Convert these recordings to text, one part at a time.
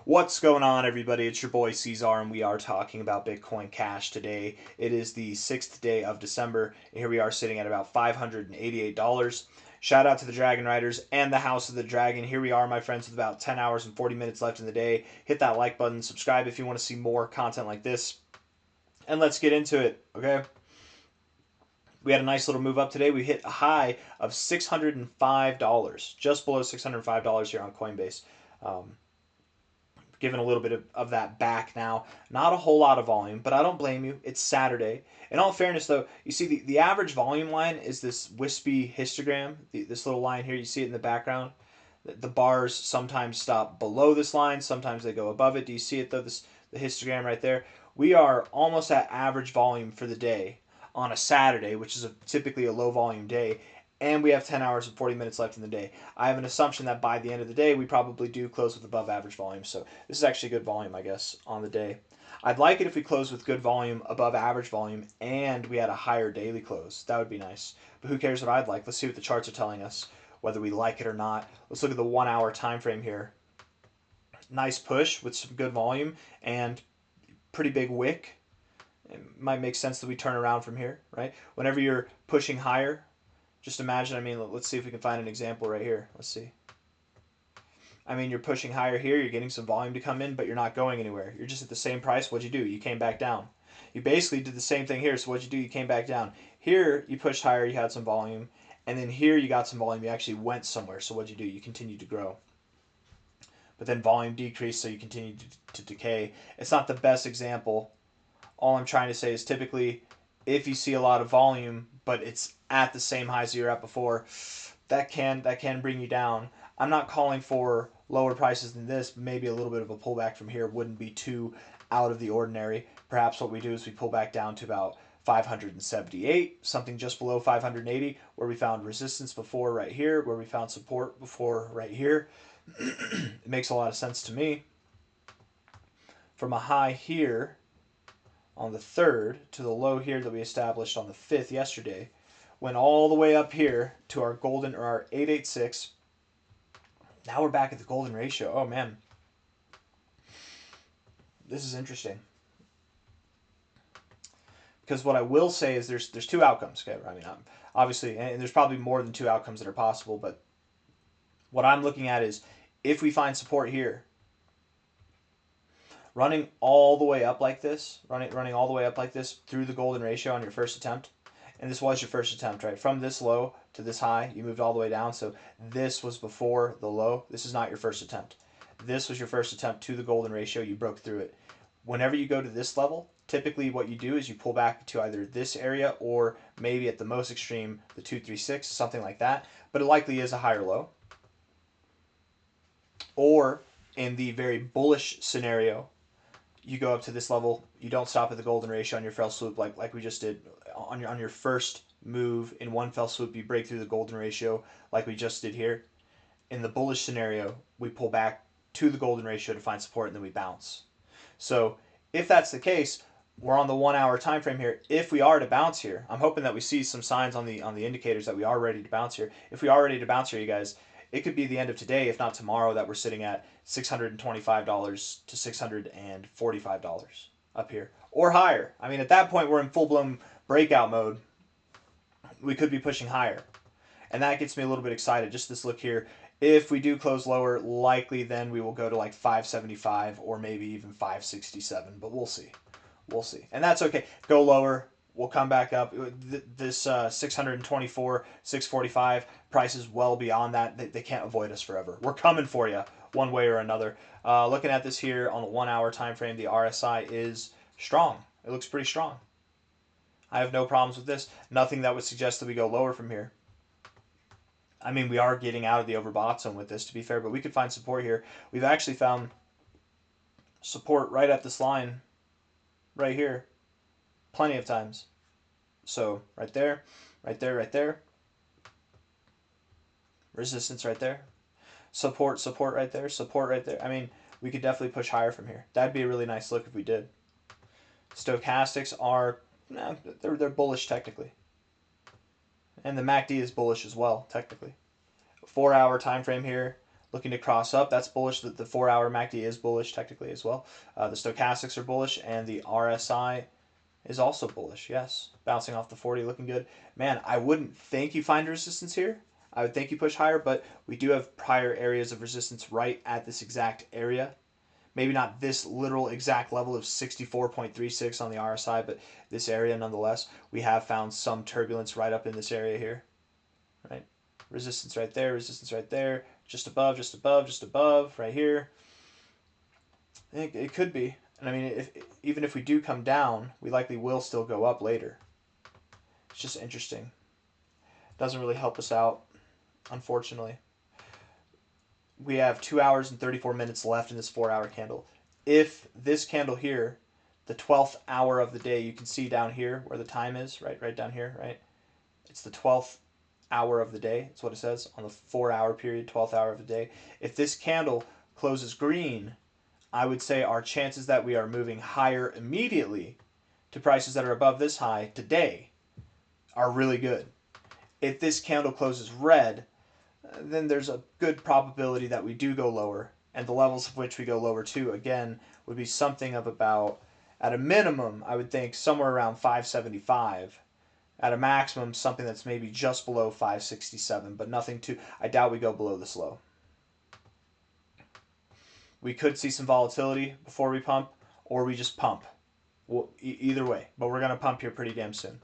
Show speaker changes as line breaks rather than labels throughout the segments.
What's going on, everybody? It's your boy C-Zar, and we are talking about Bitcoin Cash today. It is the 6th day of December, and here we are sitting at about $588. Shout out to the Dragon Riders and the House of the Dragon. Here we are, my friends, with about 10 hours and 40 minutes left in the day. Hit that like button, subscribe if you want to see more content like this, and let's get into it, okay? We had a nice little move up today. We hit a high of $605, just below $605 here on Coinbase. Giving a little bit of that back now. Not a whole lot of volume, but I don't blame you. It's Saturday. In all fairness, though, you see the average volume line is this wispy histogram, this little line here. You see it in the background. The bars sometimes stop below this line. Sometimes they go above it. Do you see it, though, the histogram right there? We are almost at average volume for the day on a Saturday, which is typically a low volume day, and we have 10 hours and 40 minutes left in the day. I have an assumption that by the end of the day, we probably do close with above average volume. So this is actually good volume, I guess, on the day. I'd like it if we close with good volume, above average volume, and we had a higher daily close. That would be nice. But who cares what I'd like? Let's see what the charts are telling us, whether we like it or not. Let's look at the 1 hour time frame here. Nice push with some good volume and pretty big wick. It might make sense that we turn around from here, right? Whenever you're pushing higher, just imagine, let's see if we can find an example right here. Let's see. You're pushing higher here. You're getting some volume to come in, but you're not going anywhere. You're just at the same price. What'd you do? You came back down. You basically did the same thing here. So what'd you do? You came back down. Here, you pushed higher. You had some volume. And then here, you got some volume. You actually went somewhere. So what'd you do? You continued to grow. But then volume decreased, so you continued to decay. It's not the best example. All I'm trying to say is typically, if you see a lot of volume, but it's at the same highs you're at before, that can bring you down. I'm not calling for lower prices than this. Maybe a little bit of a pullback from here wouldn't be too out of the ordinary. Perhaps what we do is we pull back down to about 578, something just below 580, where we found resistance before right here, where we found support before right here. It makes a lot of sense to me. From a high here on the 3rd to the low here that we established on the 5th yesterday, went all the way up here to our golden, or our 886. Now we're back at the golden ratio. Oh man, this is interesting. Because what I will say is there's two outcomes. Okay, obviously, and there's probably more than two outcomes that are possible. But what I'm looking at is if we find support here, running all the way up like this, running all the way up like this through the golden ratio on your first attempt. And this was your first attempt, right? From this low to this high, you moved all the way down. So this was before the low. This is not your first attempt. This was your first attempt to the golden ratio. You broke through it. Whenever you go to this level, typically what you do is you pull back to either this area or maybe at the most extreme, the 236, something like that. But it likely is a higher low. Or in the very bullish scenario, you go up to this level, you don't stop at the golden ratio on your fell swoop like we just did on your first move. In one fell swoop, you break through the golden ratio like we just did here. In the bullish scenario, we pull back to the golden ratio to find support, and then we bounce. So if that's the case, we're on the 1 hour time frame here. If we are to bounce here, I'm hoping that we see some signs on the indicators that we are ready to bounce here. If we are ready to bounce here, you guys, it could be the end of today, if not tomorrow, that we're sitting at $625 to $645 up here or higher. At that point, we're in full-blown breakout mode. We could be pushing higher, and that gets me a little bit excited. Just this look here. If we do close lower, likely then we will go to like 575 or maybe even 567, but we'll see. We'll see. And that's okay. Go lower. We'll come back up. This 624, 645 price is well beyond that. They can't avoid us forever. We're coming for you one way or another. Looking at this here on the 1 hour time frame, the RSI is strong. It looks pretty strong. I have no problems with this. Nothing that would suggest that we go lower from here. We are getting out of the overbought zone with this, to be fair, but we could find support here. We've actually found support right at this line right here plenty of times. So right there, right there, right there. Resistance right there. Support right there. Support right there. We could definitely push higher from here. That'd be a really nice look if we did. Stochastics are, they're bullish technically. And the MACD is bullish as well, technically. 4 hour time frame here. looking to cross up. That's bullish. The 4-hour MACD is bullish technically as well. The stochastics are bullish, and the RSI is also bullish. Yes, bouncing off the 40, looking good. Man, I wouldn't think you find resistance here. I would think you push higher, but we do have prior areas of resistance right at this exact area. Maybe not this literal exact level of 64.36 on the RSI, but this area nonetheless. We have found some turbulence right up in this area here. Right? Resistance right there, just above, just above, just above, right here. I think it could be. And I mean, even if we do come down, we likely will still go up later. It's just interesting. Doesn't really help us out, unfortunately. We have 2 hours and 34 minutes left in this 4-hour candle. If this candle here, the 12th hour of the day, you can see down here where the time is, right down here, right? It's the 12th hour of the day. That's what it says on the 4-hour period, 12th hour of the day. If this candle closes green, I would say our chances that we are moving higher immediately to prices that are above this high today are really good. If this candle closes red, then there's a good probability that we do go lower, and the levels of which we go lower to, again, would be something of about, at a minimum, I would think somewhere around 575. At a maximum, something that's maybe just below 567, but nothing too, I doubt we go below this low. We could see some volatility before we pump, or we just pump. Well, either way, but we're going to pump here pretty damn soon.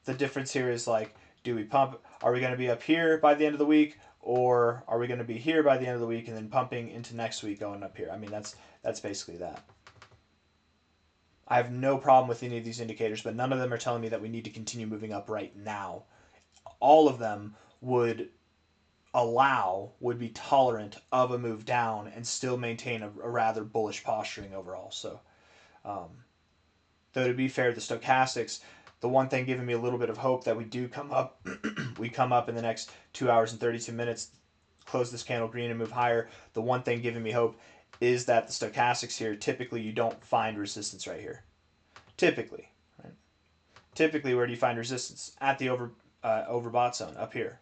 The difference here is like, do we pump? Are we going to be up here by the end of the week, or are we going to be here by the end of the week and then pumping into next week going up here? I mean, that's basically that. I have no problem with any of these indicators, but none of them are telling me that we need to continue moving up right now. All of them would be tolerant of a move down and still maintain a rather bullish posturing overall. So, though to be fair, the stochastics, the one thing giving me a little bit of hope that we do come up, we come up in the next 2 hours and 32 minutes, close this candle green and move higher. The one thing giving me hope is that the stochastics here, typically you don't find resistance right here. Typically, right? Typically, where do you find resistance? At the overbought zone, up here.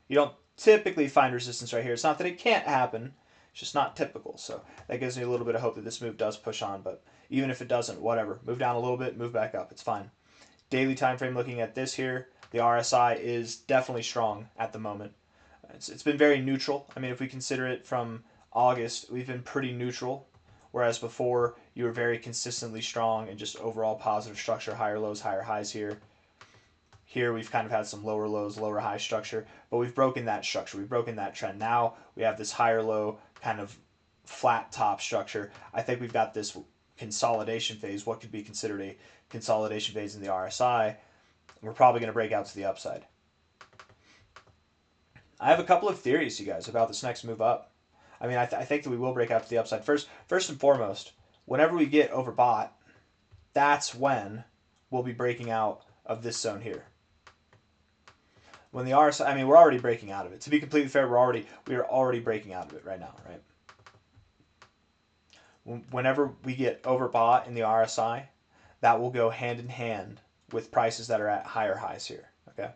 You don't typically find resistance right here. It's not that it can't happen, it's just not typical. So that gives me a little bit of hope that this move does push on, but even if it doesn't, whatever. Move down a little bit, move back up, it's fine. Daily time frame, looking at this here, the RSI is definitely strong at the moment. It's been very neutral. I mean, if we consider it from August, we've been pretty neutral, whereas before you were very consistently strong and just overall positive structure, higher lows, higher highs here. Here we've kind of had some lower lows, lower high structure, but we've broken that structure. We've broken that trend. Now we have this higher low kind of flat top structure. I think we've got this consolidation phase, what could be considered a consolidation phase in the RSI. We're probably going to break out to the upside. I have a couple of theories, you guys, about this next move up. I mean, I think that we will break out to the upside. First and foremost, whenever we get overbought, that's when we'll be breaking out of this zone here. When the RSI, I mean, we're already breaking out of it. To be completely fair, we are already breaking out of it right now, right? Whenever we get overbought in the RSI, that will go hand in hand with prices that are at higher highs here, okay?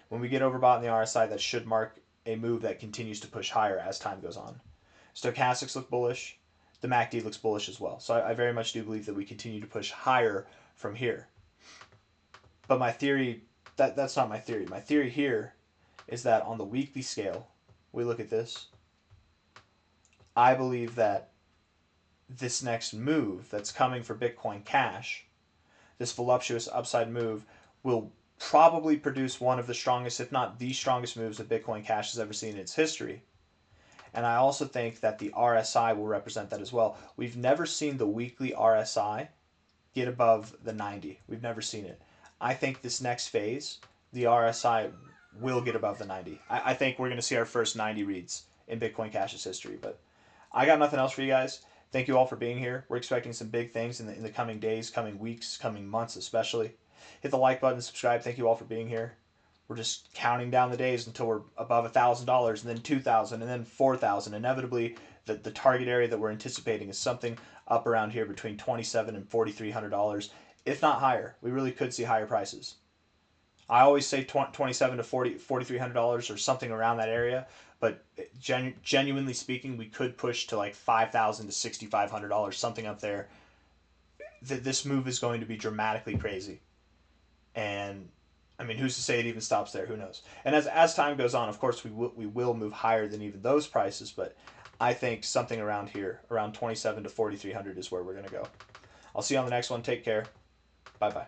When we get overbought in the RSI, that should mark a move that continues to push higher as time goes on. Stochastics look bullish. The MACD looks bullish as well. So I very much do believe that we continue to push higher from here. But my theory, that's not my theory. My theory here is that on the weekly scale, we look at this. I believe that this next move that's coming for Bitcoin Cash, this voluptuous upside move, will probably produce one of the strongest, if not the strongest moves that Bitcoin Cash has ever seen in its history. And I also think that the RSI will represent that as well. We've never seen the weekly RSI get above the 90. We've never seen it. I think this next phase, the RSI will get above the 90. I think we're going to see our first 90 reads in Bitcoin Cash's history. But I got nothing else for you guys. Thank you all for being here. We're expecting some big things in the coming days, coming weeks, coming months especially. Hit the like button, subscribe. Thank you all for being here. We're just counting down the days until we're above $1,000, and then $2,000, and then $4,000. Inevitably, the target area that we're anticipating is something up around here between $2,700 and $4,300, if not higher. We really could see higher prices. I always say 27 to 40, $4,300 or something around that area. But genuinely speaking, we could push to like 5,000 to $6,500, something up there. This move is going to be dramatically crazy. And I mean, who's to say it even stops there? Who knows? And as time goes on, of course, we will move higher than even those prices. But I think something around here, around 27 to 4,300, is where we're going to go. I'll see you on the next one. Take care. Bye bye.